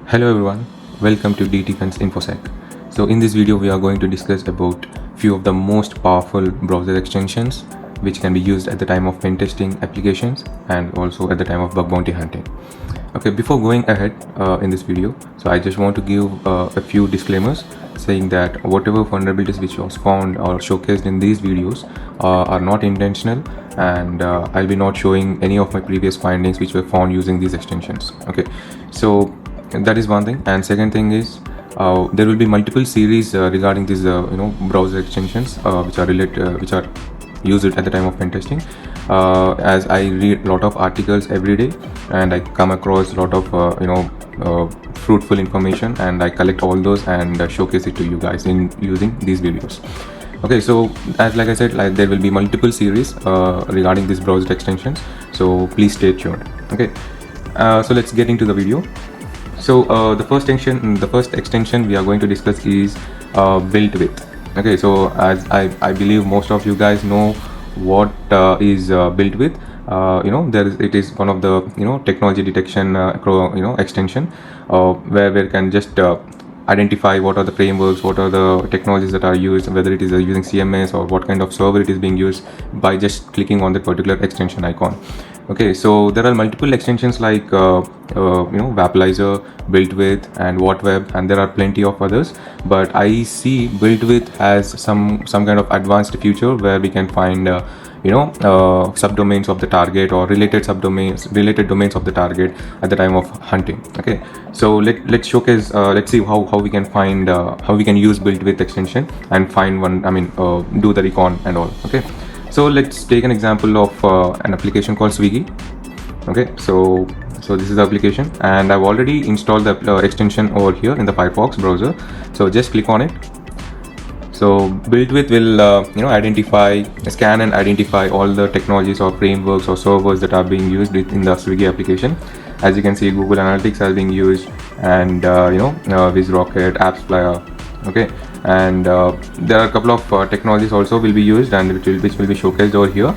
Hello everyone, welcome to DT Defense InfoSec. So in this video we are going to discuss about few of the most powerful browser extensions which can be used at the time of pen testing applications and also at the time of bug bounty hunting. Okay, before going ahead in this video, so I just want to give a few disclaimers saying that whatever vulnerabilities which was found or showcased in these videos are not intentional, and I'll be not showing any of my previous findings which were found using these extensions. Okay, so that is one thing, and second thing is there will be multiple series regarding these browser extensions which are used at the time of pen testing, as I read a lot of articles every day and I come across a lot of fruitful information, and I collect all those and showcase it to you guys in using these videos. Okay, so as like I said, there will be multiple series regarding these browser extensions, so please stay tuned. Okay, so let's get into the video. So the first extension we are going to discuss is built with. Okay, so as I believe most of you guys know what is built with. It is one of the technology detection extension where we can just identify what are the frameworks, what are the technologies that are used, whether it is using CMS or what kind of server it is being used, by just clicking on the particular extension icon. Okay, so there are multiple extensions like Vapalizer, built with, and WhatWeb, and there are plenty of others, but I see built with as some kind of advanced feature where we can find subdomains of the target or related domains of the target at the time of hunting. Okay, so let's showcase, let's see how we can find how we can use built with extension and find one, do the recon and all. Okay, so let's take an example of an application called Swiggy. Okay, so this is the application, and I've already installed the extension over here in the Firefox browser. So just click on it. So built with will scan and identify all the technologies or frameworks or servers that are being used in the Swiggy application. As you can see, Google Analytics are being used, and VizRocket, AppsFlyer. Okay, and there are a couple of technologies also will be used, and which will be showcased over here.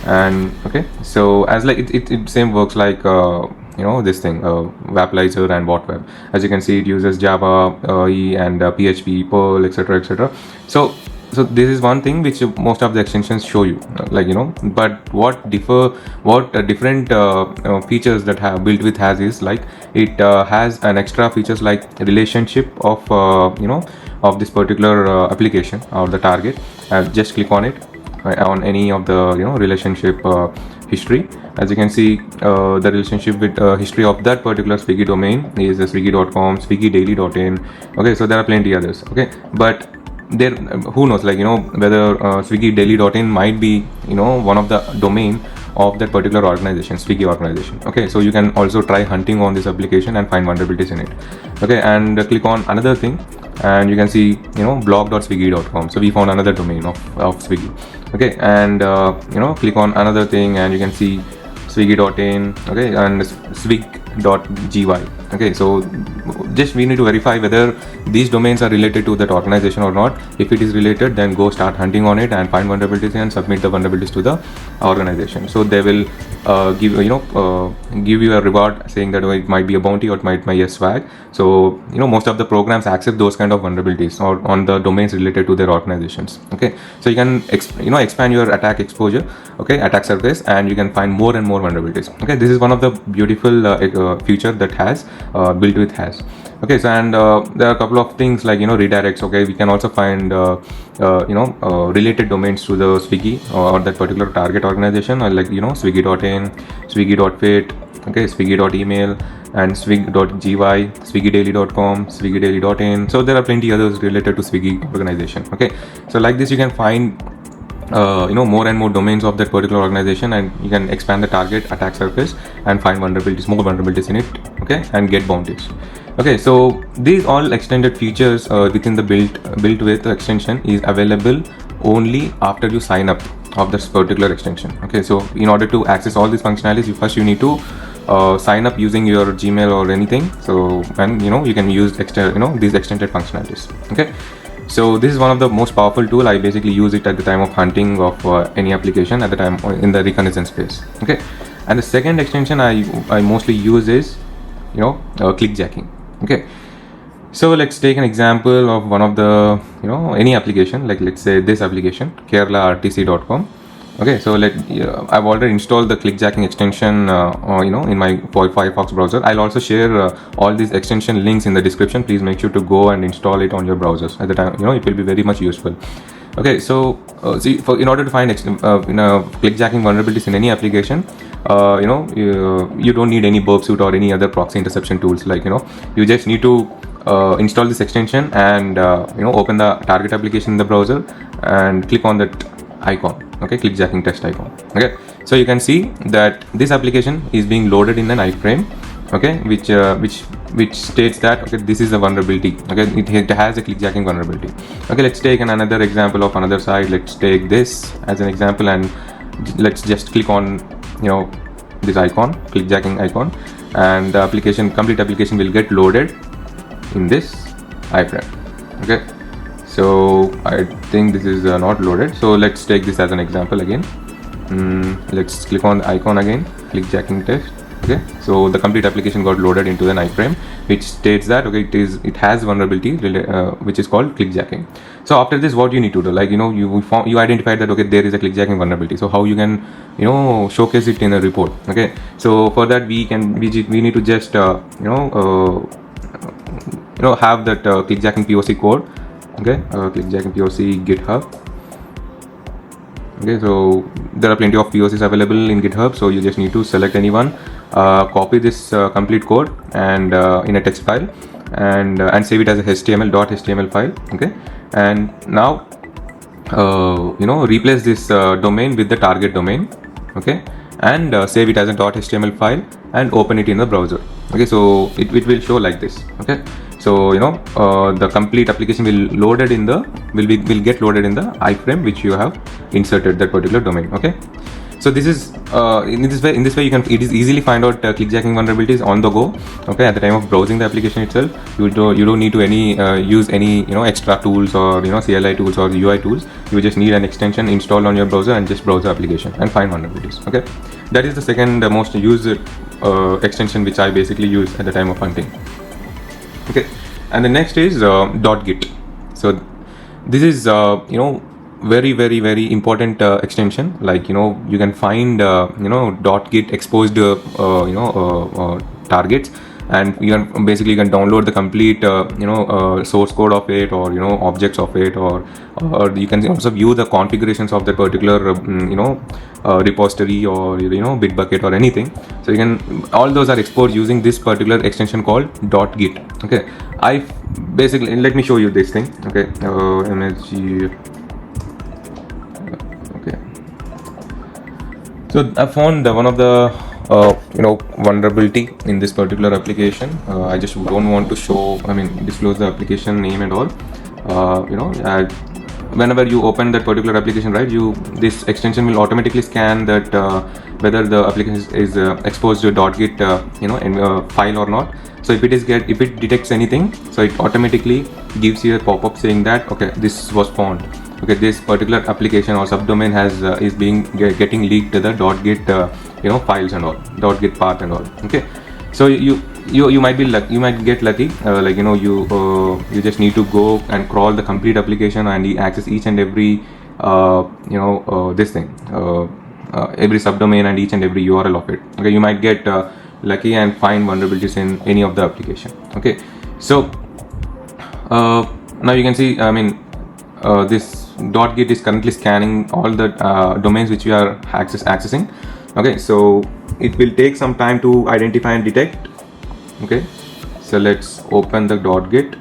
And okay, so as like it same works like this thing, Vapalizer and WhatWeb. As you can see, it uses Java, E, and PHP, Perl, etc. So this is one thing which most of the extensions show you, but what different features that have built with has is like it has an extra features like relationship of of this particular application or the target. Just click on it on any of the relationship history. As you can see, the relationship with history of that particular Swiggy domain is swiggy.com, swiggydaily.in. Okay, so there are plenty others. Okay, but there, who knows, whether swiggydaily.in might be one of the domain of that particular organization, Swiggy organization. Okay, so you can also try hunting on this application and find vulnerabilities in it. Okay, and click on another thing, and you can see blog.swiggy.com. So we found another domain of Swiggy. Okay, and click on another thing, and you can see swiggy.in. Okay, and swig.gy. Okay, so just we need to verify whether these domains are related to that organization or not. If it is related, then go start hunting on it and find vulnerabilities and submit the vulnerabilities to the organization. So they will give you a reward saying that it might be a bounty or it might be a swag. So most of the programs accept those kind of vulnerabilities or on the domains related to their organizations. Okay, so you can expand your attack exposure, okay, attack surface, and you can find more and more vulnerabilities. Okay, this is one of the beautiful feature that has built with has. Okay, so and there are a couple of things like redirects. Okay, we can also find related domains to the Swiggy or that particular target organization, or like swiggy.in, swiggy.fit, okay, swiggy.email, and swig.gy, swiggydaily.com, swiggydaily.in. So there are plenty others related to Swiggy organization. Okay, so like this you can find more and more domains of that particular organization, and you can expand the target attack surface and find more vulnerabilities in it. Okay, and get bounties. Okay, so these all extended features within the built with extension is available only after you sign up of this particular extension. Okay, so in order to access all these functionalities, you need to sign up using your Gmail or anything. So and you can use these extended functionalities. Okay, so this is one of the most powerful tool. I basically use it at the time of hunting of any application at the time in the reconnaissance phase. Okay, and the second extension I mostly use is Clickjacking. Okay, so let's take an example of one of the any application, like let's say this application kerala.rtc.com. Okay, so I've already installed the clickjacking extension in my Firefox browser. I'll also share all these extension links in the description. Please make sure to go and install it on your browsers at the time. It will be very much useful. Okay, so in order to find clickjacking vulnerabilities in any application, you don't need any burp suite or any other proxy interception tools. You just need to install this extension and open the target application in the browser and click on that icon. Okay, clickjacking test icon. Okay, so you can see that this application is being loaded in an iframe. Okay, which states that okay, this is a vulnerability. Okay, it has a clickjacking vulnerability. Okay, let's take another example of another site. Let's take this as an example and let's just click on this icon, clickjacking icon, and the complete application will get loaded in this iframe. Okay, so I think this is not loaded, so let's take this as an example again. Let's click on the icon again, clickjacking test. Okay, so the complete application got loaded into an iframe which states that okay, it has vulnerability which is called clickjacking. So after this, what you need to do, you identified that okay, there is a clickjacking vulnerability. So how you can showcase it in a report? Okay, so for that we need to just have that clickjacking POC code. Okay, clickjacking POC GitHub. Okay, so there are plenty of POCs available in GitHub, so you just need to select anyone, copy this complete code and in a text file and save it as a .html file. Okay, and now replace this domain with the target domain. Okay, and save it as a .html file and open it in the browser. Okay, so it will show like this. Okay, so the complete application will get loaded in the iframe which you have inserted that particular domain. Okay, so this is in this way it is easily find out clickjacking vulnerabilities on the go. Okay, at the time of browsing the application itself, you don't need to use any extra tools or CLI tools or UI tools. You just need an extension installed on your browser and just browse the application and find vulnerabilities. Okay, that is the second most used extension which I basically use at the time of hunting. Okay, and the next is .git. So this is very important extension. You can find .git exposed targets, and you can download the complete source code of it, or objects of it, or you can also view the configurations of the particular repository or Bitbucket or anything. So all those are exposed using this particular extension called .git. Okay, let me show you this thing. Okay, MSG. Okay, so I found one of the vulnerability in this particular application. I just don't want to disclose the application name and all. Whenever you open that particular application, right, this extension will automatically scan that whether the application is exposed to .git file or not. So if it detects anything, so it automatically gives you a pop-up saying that okay, this was found. Okay, this particular application or subdomain is getting leaked to the .git files and all, .git path and all. Okay, so you might get lucky. You just need to go and crawl the complete application and access each and every this thing, every subdomain and each and every URL of it. Okay, you might get lucky and find vulnerabilities in any of the application. Okay, so now you can see this .git is currently scanning all the domains which we are accessing. Okay, so it will take some time to identify and detect. Okay, so let's open the .git.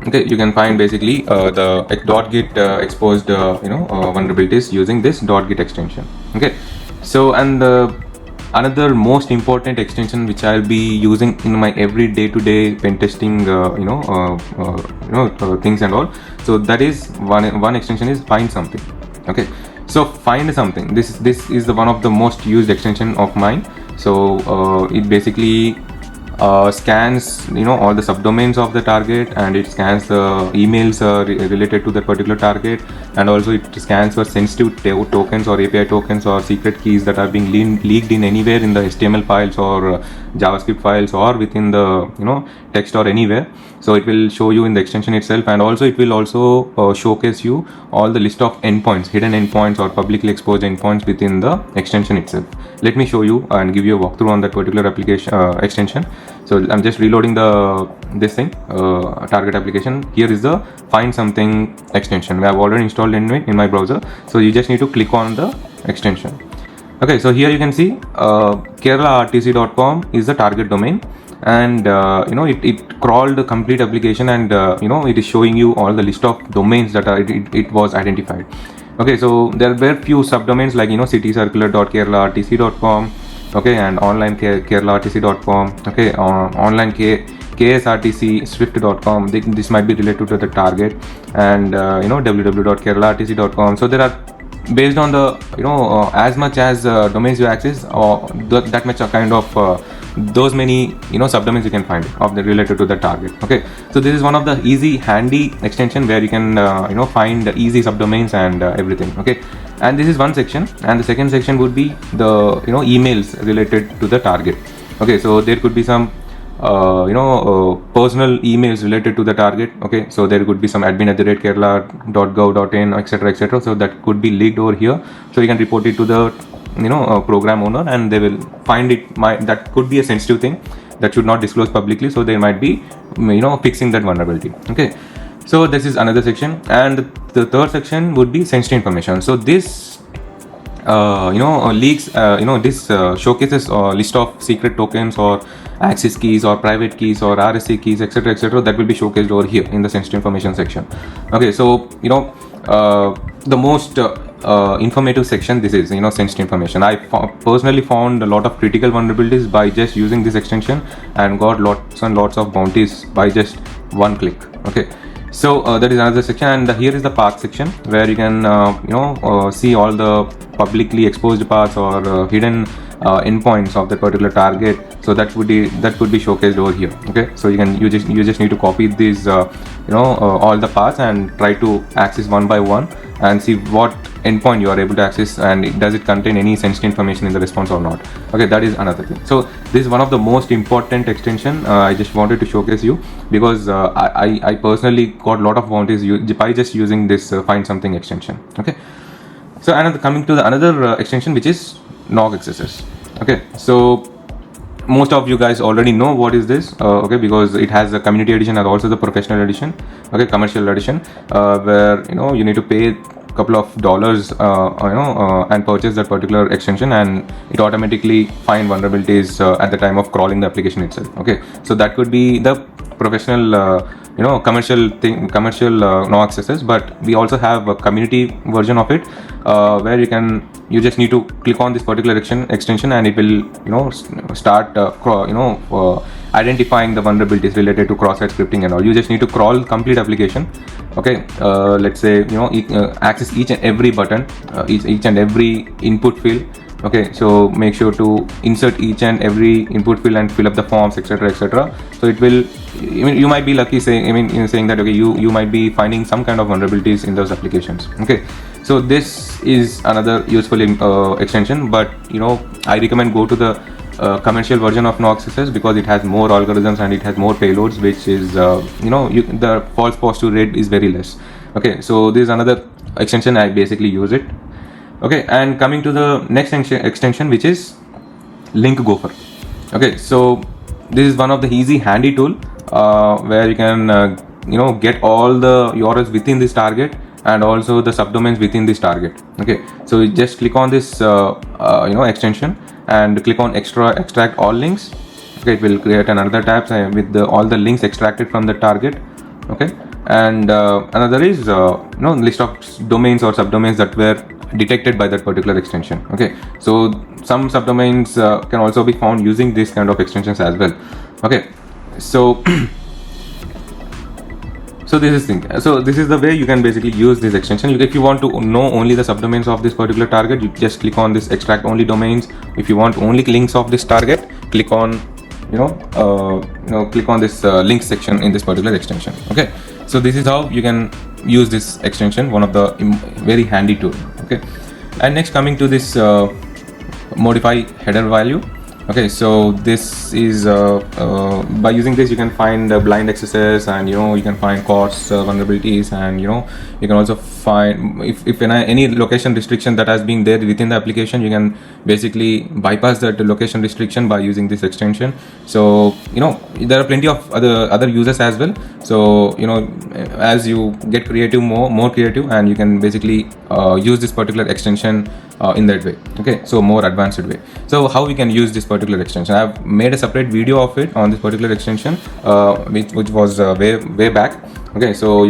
Okay, you can find basically the .git exposed vulnerabilities using this .git extension. Okay, so and another most important extension which I'll be using in my every day-to-day pen testing things and all. So that is one extension is FindSomething. Okay, so FindSomething, this is the one of the most used extension of mine. So it basically scans all the subdomains of the target, and it scans the emails related to that particular target, and also it scans for sensitive tokens or API tokens or secret keys that are being leaked in anywhere in the HTML files or JavaScript files or within the text or anywhere. So it will show you in the extension itself, and also it will also showcase you all the list of endpoints, hidden endpoints or publicly exposed endpoints within the extension itself. Let me show you and give you a walkthrough on that particular application extension. So I'm just reloading this thing, target application. Here is the FindSomething extension. We have already installed in my browser. So you just need to click on the extension. Okay, so here you can see KeralaRTC.com is the target domain, and it crawled the complete application, and it is showing you all the list of domains that it was identified. Okay, so there were few subdomains like citycircular.keralartc.com, okay, and online keralartc.com, okay, online ksrtc swift.com. This might be related to the target, and www.keralartc.com. so there are, based on the as much as domains you access, or that much kind of those many subdomains you can find of the related to the target. Okay, so this is one of the easy handy extension where you can find easy subdomains and everything. Okay, and this is one section, and the second section would be the emails related to the target. Okay, so there could be some personal emails related to the target. Okay, so there could be some admin@kerala.gov.in, etc. So that could be leaked over here, so you can report it to the program owner, and they will find it. That could be a sensitive thing that should not disclose publicly, so they might be fixing that vulnerability. Okay, so this is another section, and the third section would be sensitive information. So this leaks, this showcases a list of secret tokens or access keys or private keys or RSA keys, etc. that will be showcased over here in the sensitive information section. Okay, so the most informative section, this is sensitive information. I personally found a lot of critical vulnerabilities by just using this extension, and got lots and lots of bounties by just one click. Okay, so that is another section, and here is the path section where you can see all the publicly exposed paths or hidden endpoints of the particular target. So that could be showcased over here. Okay, so you just need to copy these all the paths and try to access one by one and see what endpoint you are able to access, and does it contain any sensitive information in the response or not. Okay, that is another thing. So this is one of the most important extension. I just wanted to showcase you because I personally got a lot of bounties by just using this FindSomething extension. Okay, so coming to the another extension, which is NoxS. Okay, so most of you guys already know what is this, okay, because it has a community edition and also the professional edition, okay, commercial edition, where you need to pay couple of dollars and purchase that particular extension, and it automatically find vulnerabilities at the time of crawling the application itself. Okay, so that could be the professional commercial NoxS, but we also have a community version of it where you just need to click on this particular extension, and it will start identifying the vulnerabilities related to cross-site scripting and all. You just need to crawl complete application. Okay, let's say access each and every button, each and every input field. Okay, so make sure to insert each and every input field and fill up the forms, etc. So it will, you might be lucky saying that okay, you might be finding some kind of vulnerabilities in those applications. Okay, so this is another useful extension, but I recommend go to the commercial version of NoxS because it has more algorithms and it has more payloads, which is the false positive rate is very less. Okay, so this is another extension. I basically use it. Okay, and coming to the next extension, which is link gopher. Okay, so this is one of the easy handy tool where you can get all the URLs within this target and also the subdomains within this target. Okay, so you just click on this extension and click on extract all links. Okay, it will create another tab with all the links extracted from the target. Okay, and another is list of domains or subdomains that were detected by that particular extension. Okay, so some subdomains can also be found using this kind of extensions as well. Okay, so this is the way you can basically use this extension. If you want to know only the subdomains of this particular target, you just click on this extract only domains. If you want only links of this target, click on click on this link section in this particular extension. Okay, so this is how you can use this extension, one of the very handy tool. Okay, and next coming to this modify header value. Okay, so this is by using this you can find blind accesses, and you can find costs, vulnerabilities, and you can also find if any location restriction that has been there within the application, you can basically bypass that location restriction by using this extension. So there are plenty of other users as well. So as you get creative, more creative, and you can basically use this particular extension in that way. Okay, so more advanced way. So how we can use this particular extension, I've made a separate video of it on this particular extension, which was way back. Okay, so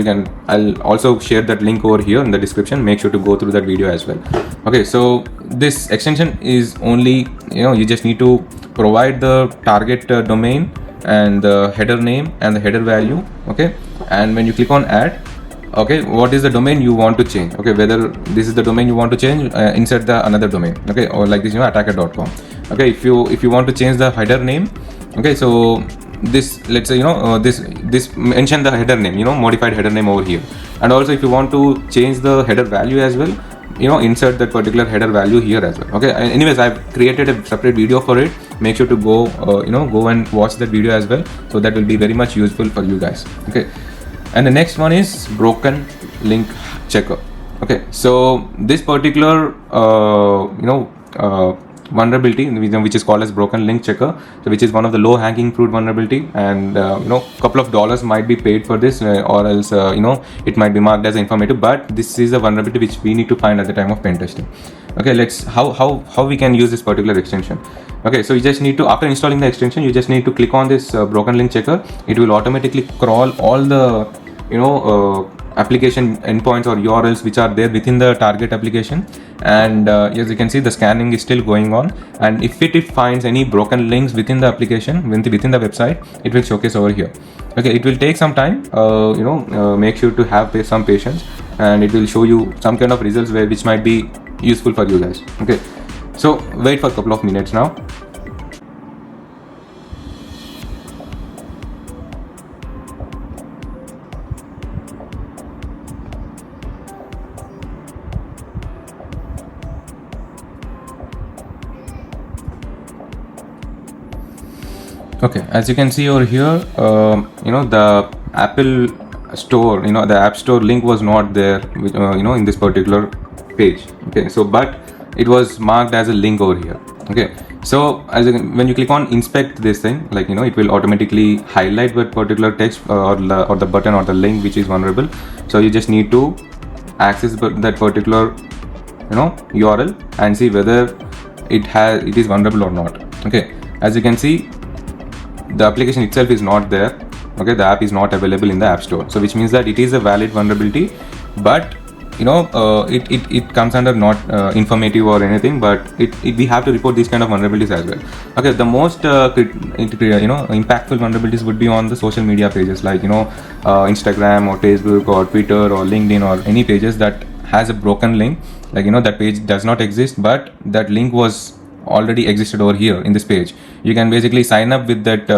I'll also share that link over here in the description. Make sure to go through that video as well. Okay, so this extension is only, you just need to provide the target domain and the header name and the header value. Okay, and when you click on add, okay, what is the domain you want to change? Okay, whether this is the domain you want to change, insert the another domain. Okay, or like this, attacker.com. okay, if you want to change the header name, okay, so this, let's say this mention the header name, modified header name over here. And also if you want to change the header value as well, insert that particular header value here as well. Okay, anyways, I've created a separate video for it. Make sure to go go and watch that video as well, so that will be very much useful for you guys. Okay, and the next one is broken link checker. Okay, so this particular vulnerability, which is called as broken link checker, so which is one of the low hanging fruit vulnerability, and couple of dollars might be paid for this, or else it might be marked as informative, but this is a vulnerability which we need to find at the time of pen testing. Okay, let's how we can use this particular extension. Okay, so you just need to, after installing the extension, you just need to click on this broken link checker. It will automatically crawl all the application endpoints or URLs which are there within the target application, and as you can see, the scanning is still going on, and if it finds any broken links within the application, within the website, it will showcase over here. Okay, it will take some time, make sure to have some patience, and it will show you some kind of results which might be useful for you guys. Okay, so wait for a couple of minutes now. Okay, as you can see over here, the Apple Store, the App Store link was not there, in this particular page. Okay, so but it was marked as a link over here. Okay, so when you click on inspect this thing, like it will automatically highlight that particular text or the button or the link which is vulnerable. So you just need to access that particular URL and see whether it is vulnerable or not. Okay, as you can see, the application itself is not there. Okay, the app is not available in the App Store, so which means that it is a valid vulnerability, but it comes under not informative or anything, but we have to report these kind of vulnerabilities as well. Okay, the most impactful vulnerabilities would be on the social media pages, like Instagram or Facebook or Twitter or LinkedIn, or any pages that has a broken link, like that page does not exist, but that link was already existed over here in this page. You can basically sign up with that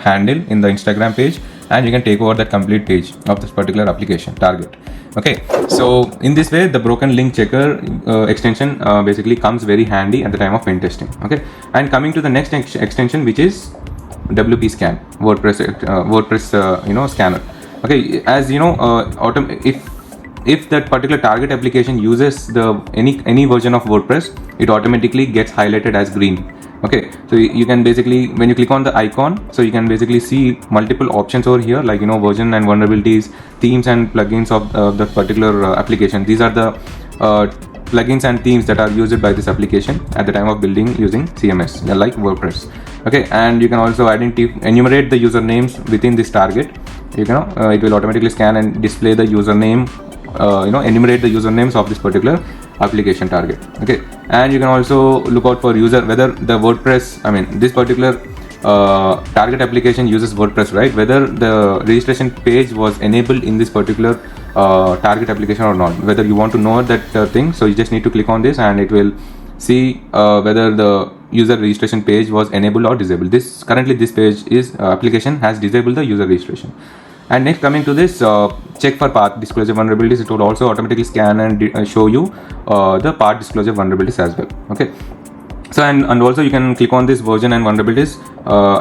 handle in the Instagram page, and you can take over that complete page of this particular application target. Okay, so in this way, the broken link checker extension basically comes very handy at the time of pen testing. Okay, and coming to the next extension, which is WP scan, WordPress scanner. Okay, as if that particular target application uses any version of WordPress, it automatically gets highlighted as green. Okay, so you can basically, when you click on the icon, so you can basically see multiple options over here, like version and vulnerabilities, themes and plugins of the particular application. These are the plugins and themes that are used by this application at the time of building using CMS, like WordPress. Okay, and you can also enumerate the usernames within this target. It will automatically scan and display the username, enumerate the usernames of this particular application target. Okay, and you can also look out for whether the WordPress, this particular target application uses WordPress, right? Whether the registration page was enabled in this particular target application or not, whether you want to know that thing. So you just need to click on this, and it will see whether the user registration page was enabled or disabled. Currently this page is application has disabled the user registration. And next, coming to this, check for path disclosure vulnerabilities. It will also automatically scan and show you the path disclosure vulnerabilities as well. Okay. So and also you can click on this version and vulnerabilities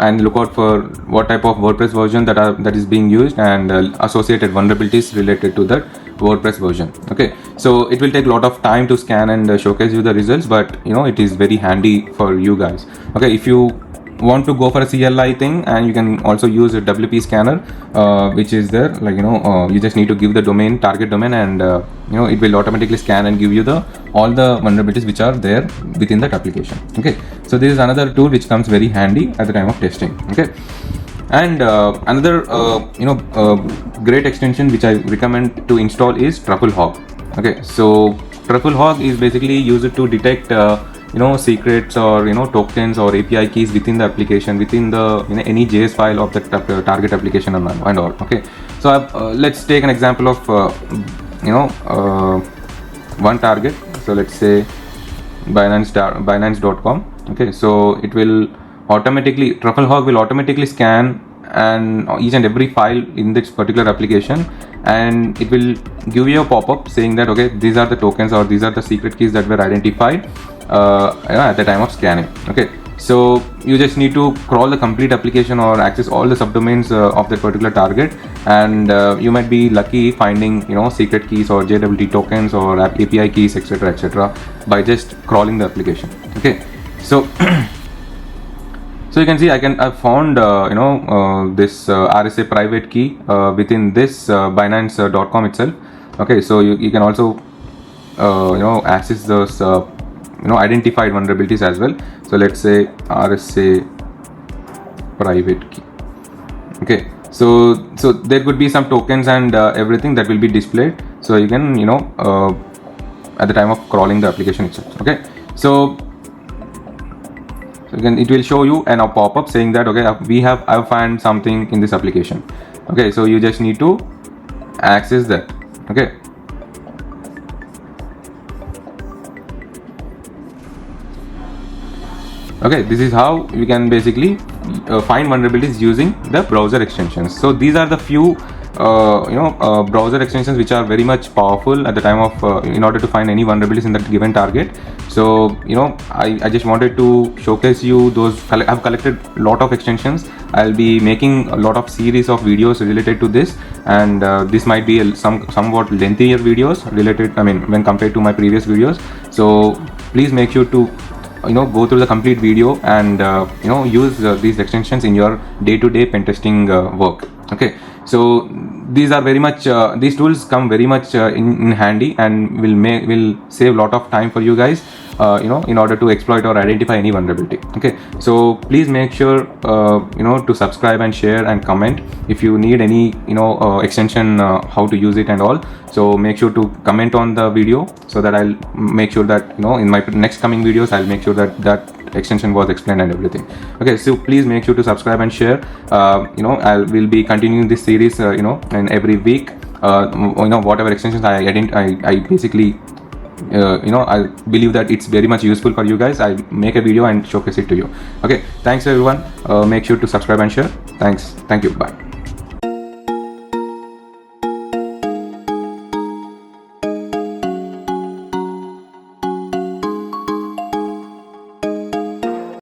and look out for what type of WordPress version that is being used, and associated vulnerabilities related to that WordPress version. Okay, so it will take a lot of time to scan and showcase you the results, but it is very handy for you guys. Okay, if you want to go for a CLI thing, and you can also use a WP scanner, which is there, like you just need to give the domain, target domain, and it will automatically scan and give you all the vulnerabilities which are there within that application. Okay, so this is another tool which comes very handy at the time of testing. Okay, and another great extension which I recommend to install is Truffle Hog. Okay, so Truffle Hog is basically used to detect secrets or tokens or API keys within the application, within the any JS file of the target application and all. Okay, so let's take an example of one target. So let's say Binance.com. Okay, so it will automatically, Truffle Hog will automatically scan and each and every file in this particular application, and it will give you a pop-up saying that okay, these are the tokens or these are the secret keys that were identified at the time of scanning. Okay, so you just need to crawl the complete application or access all the subdomains of that particular target, and you might be lucky finding secret keys or JWT tokens or API keys, etc., by just crawling the application. Okay, so so you can see I've found this RSA private key within this Binance.com itself. Okay, so you can also access those identified vulnerabilities as well. So let's say RSA private key. Okay, so there could be some tokens and everything that will be displayed, so you can at the time of crawling the application itself. Okay, so again it will show you a pop-up saying that okay, I've found something in this application. Okay, so you just need to access that. Okay, okay, this is how you can basically find vulnerabilities using the browser extensions. So these are the few browser extensions which are very much powerful at the time of in order to find any vulnerabilities in that given target. So I just wanted to showcase you those. I've collected a lot of extensions. I'll be making a lot of series of videos related to this, and this might be somewhat lengthier videos related, when compared to my previous videos. So please make sure to go through the complete video and use these extensions in your day-to-day pen testing work. Okay, so these are very much these tools come very much in handy, and will save a lot of time for you guys in order to exploit or identify any vulnerability. Okay, so please make sure to subscribe and share and comment if you need any extension, how to use it and all. So make sure to comment on the video so that I'll make sure that in my next coming videos I'll make sure that extension was explained and everything. Okay, so please make sure to subscribe and share. Will be continuing this series and every week whatever extensions I basically I believe that it's very much useful for you guys. I make a video and showcase it to you. Okay, thanks everyone. Make sure to subscribe and share. Thank you, bye.